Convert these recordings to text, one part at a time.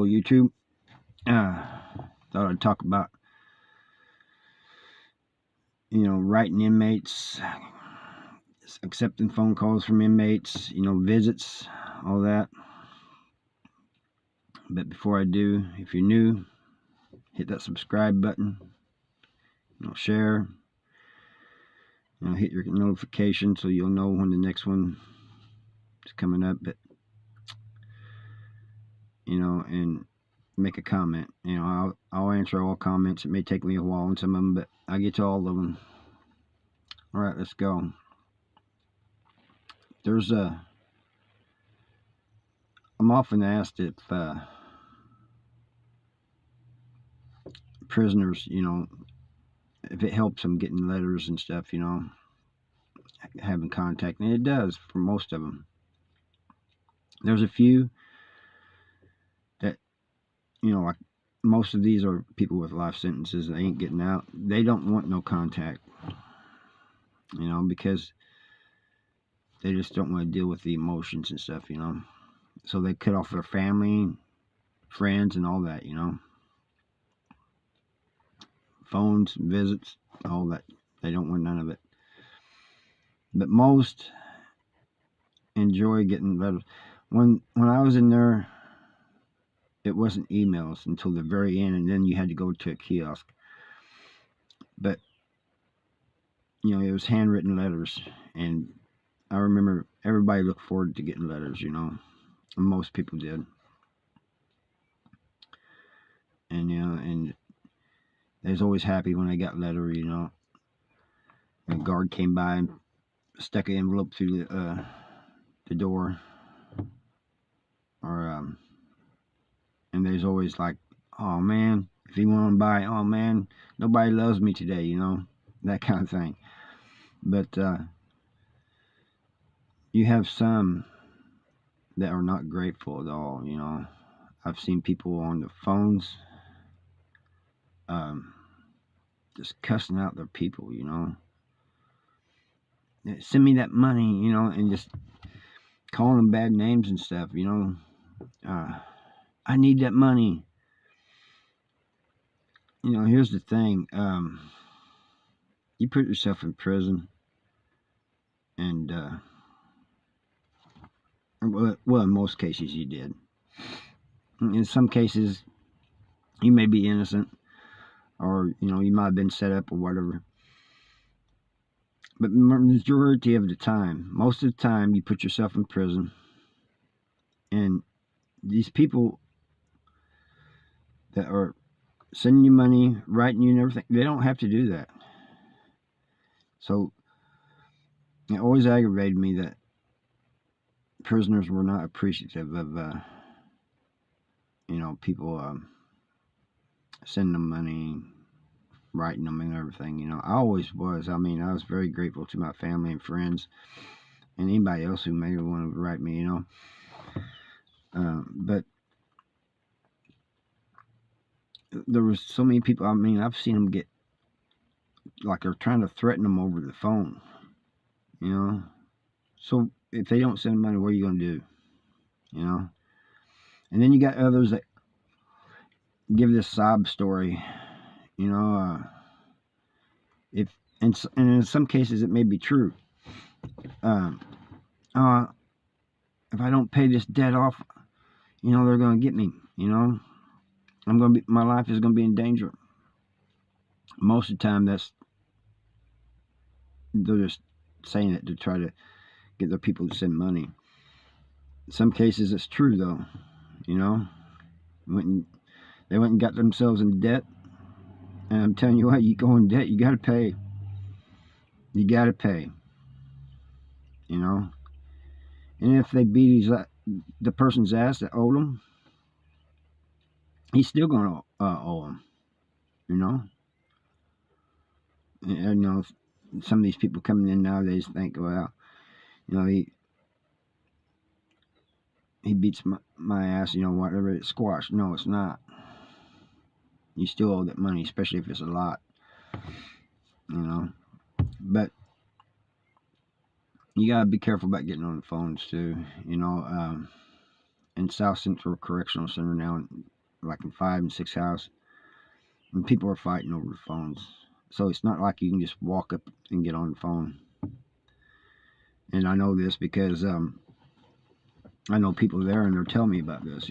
YouTube. Uh, Thought I'd talk about writing inmates, accepting phone calls from inmates, visits, all that. But before I do, if you're new, hit that subscribe button. Share. Hit your notification so you'll know when the next one is coming up. But and make a comment. I'll answer all comments. It may take me a while on some of them, but I get to all of them. All right, let's go. I'm often asked if prisoners, if it helps them getting letters and stuff, having contact, and it does for most of them. There's a few that, like most of these are people with life sentences. They ain't getting out. They don't want no contact, because they just don't want to deal with the emotions and stuff, So they cut off their family, friends, and all that, phones, visits, all that. They don't want none of it. But most enjoy getting letters. When I was in there, it wasn't emails until the very end, and then you had to go to a kiosk. But it was handwritten letters, and I remember everybody looked forward to getting letters. And most people did. And and they was always happy when I got a letter. A guard came by and stuck an envelope through the door, or and there's always like, oh man, if he went by, oh man, nobody loves me today, that kind of thing. But you have some that are not grateful at all. I've seen people on the phones just cussing out their people, send me that money, and just calling them bad names and stuff, I need that money. Here's the thing. You put yourself in prison, and well, in most cases you did. In some cases, you may be innocent, or you might have been set up or whatever. But majority of the time, most of the time, you put yourself in prison, and these people that are sending you money, writing you and everything, they don't have to do that. So it always aggravated me that prisoners were not appreciative of people sending them money, writing them and everything. I always was. I mean, I was very grateful to my family and friends and anybody else who may want to write me, but there was so many people. I mean, I've seen them get like they're trying to threaten them over the phone, so if they don't send money, what are you going to do? And then you got others that give this sob story, if and in some cases it may be true. If I don't pay this debt off, they're going to get me. My life is going to be in danger. Most of the time, they're just saying it to try to get their people to send money. In some cases, it's true though. They went and got themselves in debt, and I'm telling you what, you go in debt, you got to pay. You got to pay. And if they beat the person's ass that owed them, he's still going to owe them. And, some of these people coming in nowadays think, well, he beats my ass, whatever, it's squash. No, it's not. You still owe that money, especially if it's a lot, But you gotta be careful about getting on the phones too, in South Central Correctional Center now, like in 5 and 6 House, and people are fighting over the phones. So it's not like you can just walk up and get on the phone. And I know this because I know people there, and they're telling me about this.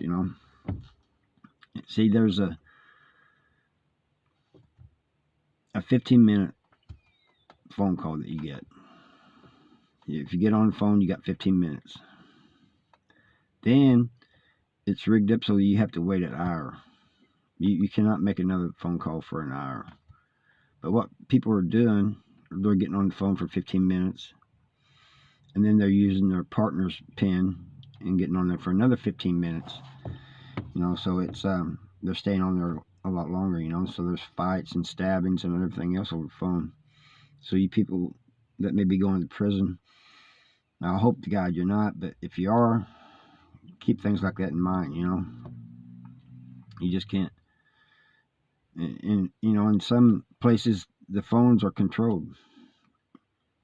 See, there's a 15-minute phone call that you get. If you get on the phone, you got 15 minutes. Then it's rigged up so you have to wait an hour. You cannot make another phone call for an hour. But what people are doing, they're getting on the phone for 15 minutes, and then they're using their partner's PIN and getting on there for another 15 minutes. So it's they're staying on there a lot longer. So there's fights and stabbings and everything else over the phone. So you people that may be going to prison, I hope to God you're not, but if you are, keep things like that in mind. You just can't. And in some places the phones are controlled.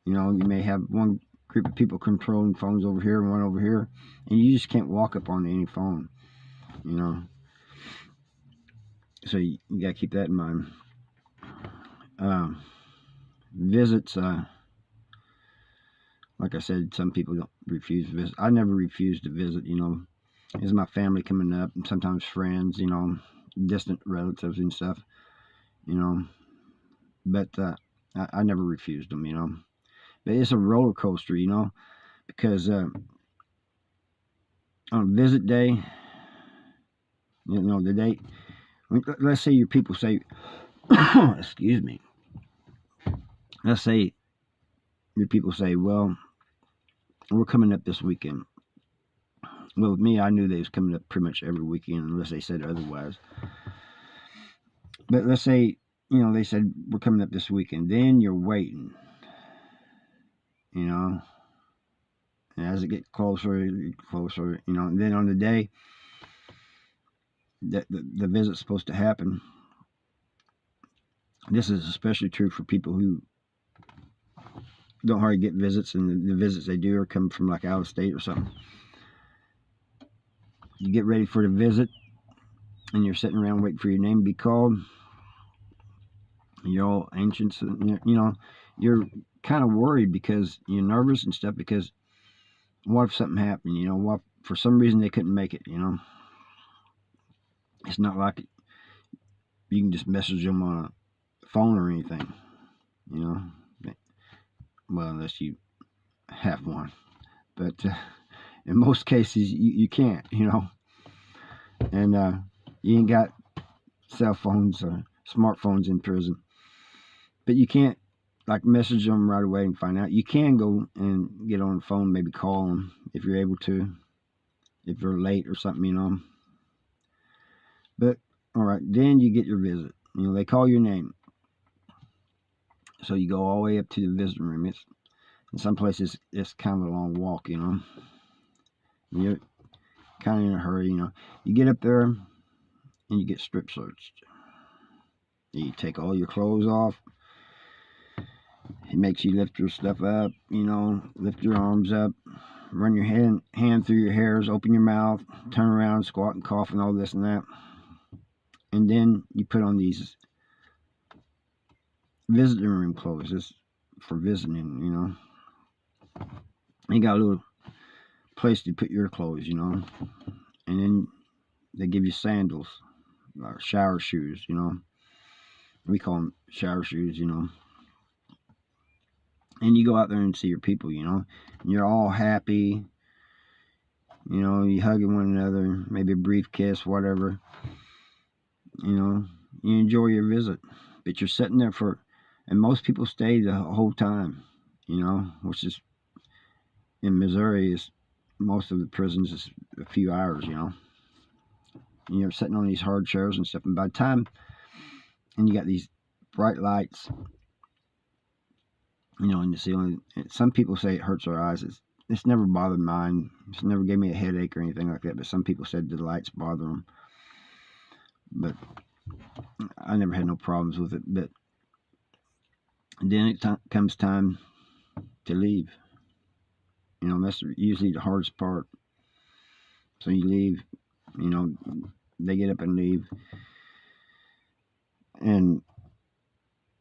You may have one group of people controlling phones over here and one over here, and you just can't walk up on any phone. So you gotta keep that in mind. Visits, like I said, some people don't refuse to visit. I never refused to visit. It's my family coming up, and sometimes friends, distant relatives and stuff, but I never refused them, but it's a roller coaster, because on visit day, the day, let's say your people say, excuse me, let's say your people say, well, we're coming up this weekend. Well, with me, I knew they was coming up pretty much every weekend unless they said otherwise. But let's say, they said we're coming up this weekend. Then you're waiting, and as it gets closer, and then on the day that the visit's supposed to happen, this is especially true for people who don't hardly get visits, and the visits they do are coming from like out of state or something. You get ready for the visit, and you're sitting around waiting for your name to be called. You're all anxious, and you're kind of worried because you're nervous and stuff, because what if something happened? What if for some reason they couldn't make it? It's not like you can just message them on a phone or anything. Well, unless you have one, but in most cases you can't. And you ain't got cell phones or smartphones in prison, but you can't like message them right away and find out. You can go and get on the phone, maybe call them if you're able to, if they're late or something, But all right, then you get your visit. They call your name, so you go all the way up to the visiting room. In some places it's kind of a long walk, You're kind of in a hurry, You get up there and you get strip searched. You take all your clothes off. It makes you lift your stuff up, lift your arms up, run your hand through your hairs, open your mouth, turn around, squat and cough and all this and that. And then you put on these visiting room clothes. It's for visiting, You got a little place to put your clothes, And then they give you sandals, or shower shoes, We call them shower shoes, And you go out there and see your people, And you're all happy, you hugging one another, maybe a brief kiss, whatever. You enjoy your visit, but you're sitting there and most people stay the whole time, which is in Missouri is most of the prisons is a few hours, And you're sitting on these hard chairs and stuff, and by the time, and you got these bright lights, in the ceiling. Some people say it hurts their eyes. It's never bothered mine. It's never gave me a headache or anything like that, but some people said the lights bother them. But I never had no problems with it. But then it comes time to leave. That's usually the hardest part. So you leave, you know, they get up and leave, and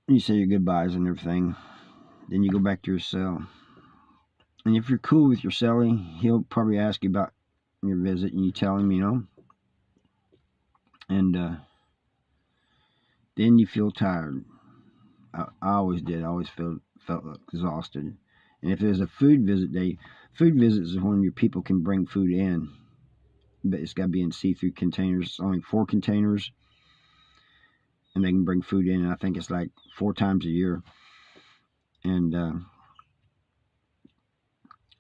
you say your goodbyes and everything. Then you go back to your cell. And if you're cool with your cellie, he'll probably ask you about your visit, and you tell him, you know. And then you feel tired. I always did. I always felt exhausted. And if there's a food visit day, food visits is when your people can bring food in, but it's got to be in see-through containers. It's only 4 containers, and they can bring food in. And I think it's like 4 times a year. And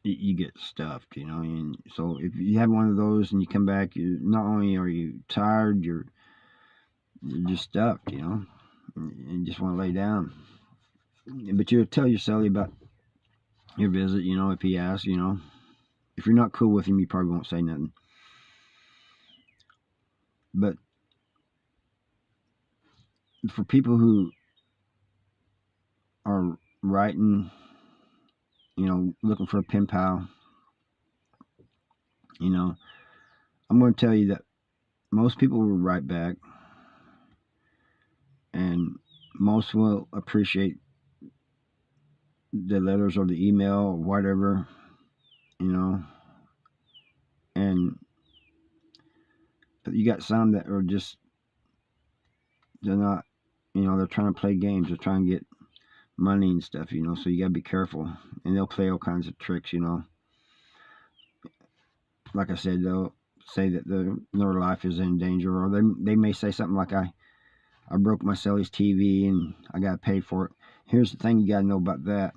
you get stuffed, you know. And so if you have one of those and you come back, you not only are you tired, you're just stuffed, you know, and you just want to lay down. But you'll tell your cellie about your visit, you know, if he asks, you know. If you're not cool with him, you probably won't say nothing. But for people who are writing, you know, looking for a pen pal, you know, I'm going to tell you that most people will write back, and most will appreciate the letters or the email or whatever, you know. And but you got some that are just, they're not, you know, they're trying to play games, they're trying to get money and stuff, you know. So you got to be careful, and they'll play all kinds of tricks, you know. Like I said, they'll say that their life is in danger, or they may say something like, I broke my cellie's TV and I got to pay for it. Here's the thing you got to know about that.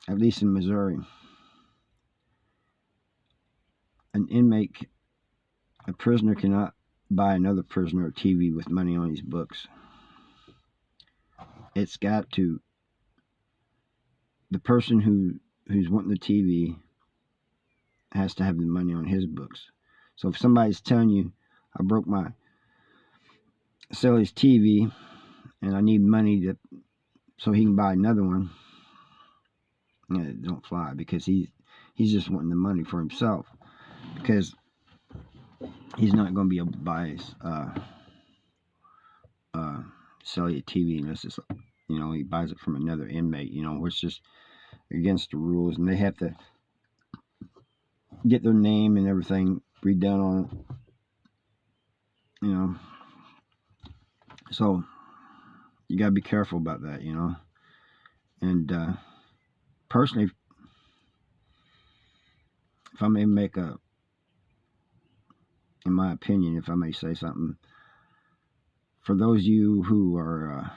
At least in Missouri, an inmate, a prisoner cannot buy another prisoner a TV with money on his books. It's got to, the person who's wanting the TV has to have the money on his books. So if somebody's telling you, I broke my cellie's TV and I need money so he can buy another one, it don't fly, because he's just wanting the money for himself, because he's not going to be able to buy his cellular TV unless it's, you know, he buys it from another inmate, you know, which is against the rules, and they have to get their name and everything redone on it, you know. So you gotta be careful about that, you know. And personally, if I may make in my opinion, if I may say something, for those of you who are,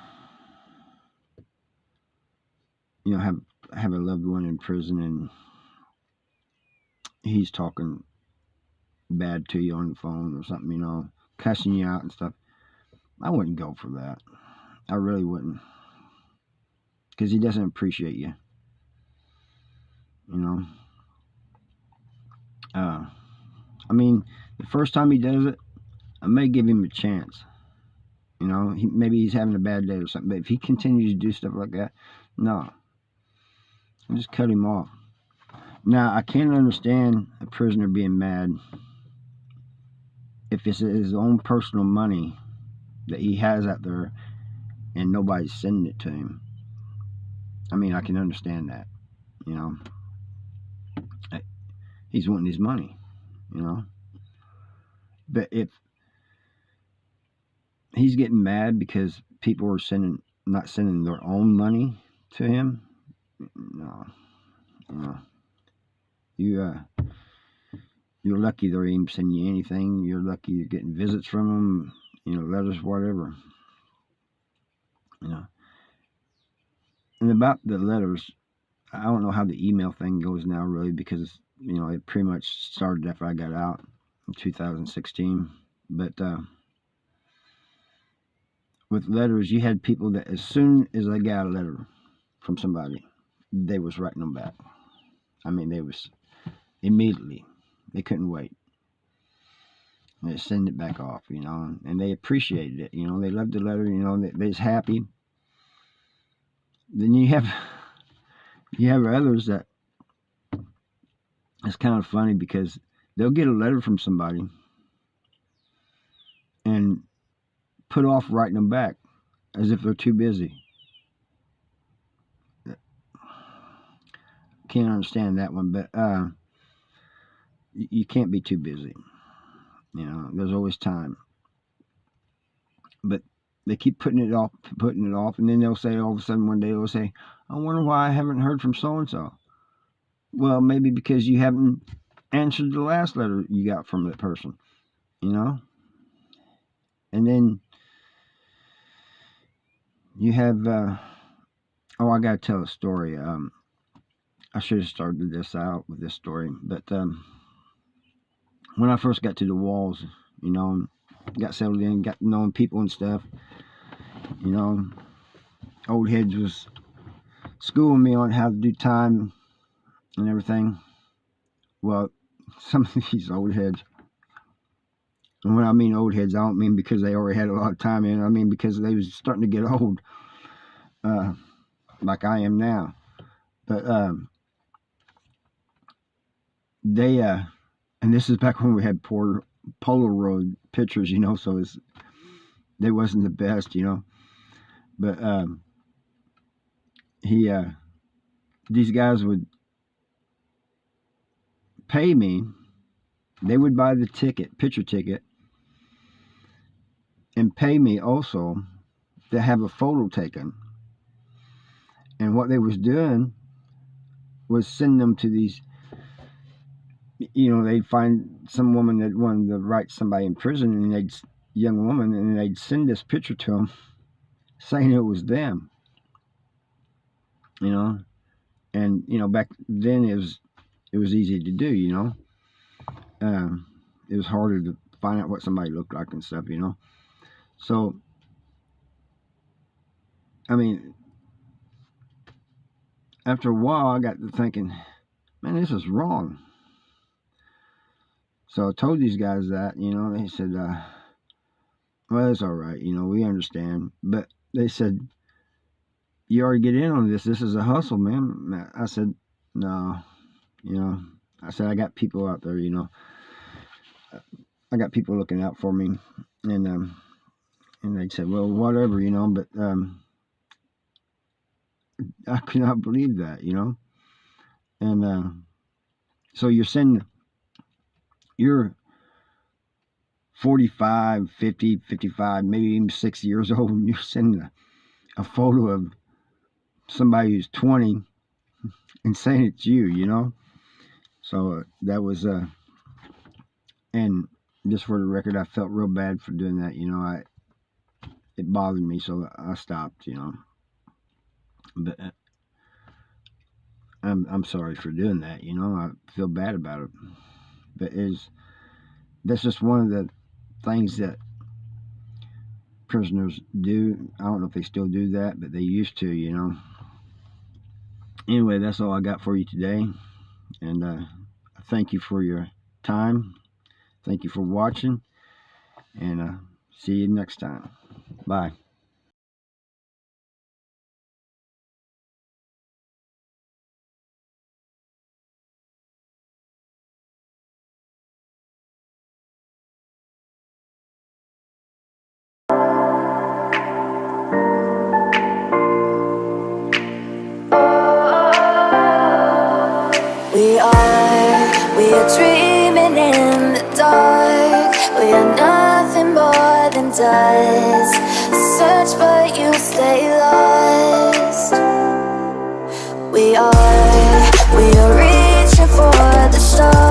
you know, have a loved one in prison and he's talking bad to you on the phone or something, you know, cussing you out and stuff, I wouldn't go for that. I really wouldn't, because he doesn't appreciate you, you know. I mean, the first time he does it, I may give him a chance. You know, maybe he's having a bad day or something. But if he continues to do stuff like that, no, I'll just cut him off. Now, I can't understand a prisoner being mad if it's his own personal money that he has out there and nobody's sending it to him. I mean, I can understand that, you know. He's wanting his money, you know. But if he's getting mad because people are not sending their own money to him, no, no. You're lucky they're even sending you anything. You're lucky you're getting visits from them, you know, letters, whatever, you know. And about the letters, I don't know how the email thing goes now, really, because, you know, it pretty much started after I got out in 2016. But with letters, you had people that as soon as they got a letter from somebody, they was writing them back. I mean, they was immediately. They couldn't wait. They send it back off, you know, and they appreciated it. You know, they loved the letter. You know, they was happy. Then you have others that, it's kind of funny because they'll get a letter from somebody and put off writing them back as if they're too busy. Can't understand that one, but you can't be too busy. You know, there's always time. But they keep putting it off, and then they'll say, all of a sudden one day they'll say, I wonder why I haven't heard from so-and-so. Well, maybe because you haven't answered the last letter you got from that person, you know? And then you have, I got to tell a story. I should have started this out with this story, but when I first got to the Walls, you know, got settled in, got knowing people and stuff, you know, old heads was schooling me on how to do time and everything. Well, some of these old heads, and when I mean old heads, I don't mean because they already had a lot of time in it. I mean because they was starting to get old, like I am now. But they and this is back when we had poor Polaroid pictures, you know, so they wasn't the best, you know. But these guys would pay me. They would buy the picture ticket, and pay me also to have a photo taken. And what they was doing was send them to these, you know, they'd find some woman that wanted to write somebody in prison, and young woman, and they'd send this picture to them saying it was them, you know. And, you know, back then it was easy to do, you know. It was harder to find out what somebody looked like and stuff, you know. So, I mean, after a while, I got to thinking, man, this is wrong. So I told these guys that, you know. They said, well, it's all right, you know, we understand. But they said, you already get in on this. This is a hustle, man. I said, no, you know. I said, I got people out there, you know. I got people looking out for me. And they said, well, whatever, you know. But I could not believe that, you know. And so you're 45, 50, 55, maybe even 60 years old, and you're sending a photo of somebody who's 20 and saying it's you, you know. So that was and just for the record, I felt real bad for doing that, you know. It bothered me, so I stopped, you know. But I'm sorry for doing that, you know. I feel bad about it. But that's just one of the things that prisoners do. I don't know if they still do that, but they used to, you know. Anyway, that's all I got for you today. And thank you for your time. Thank you for watching. And see you next time. Bye. We are dreaming in the dark. We are nothing more than dust. Search but you stay lost. We are reaching for the stars.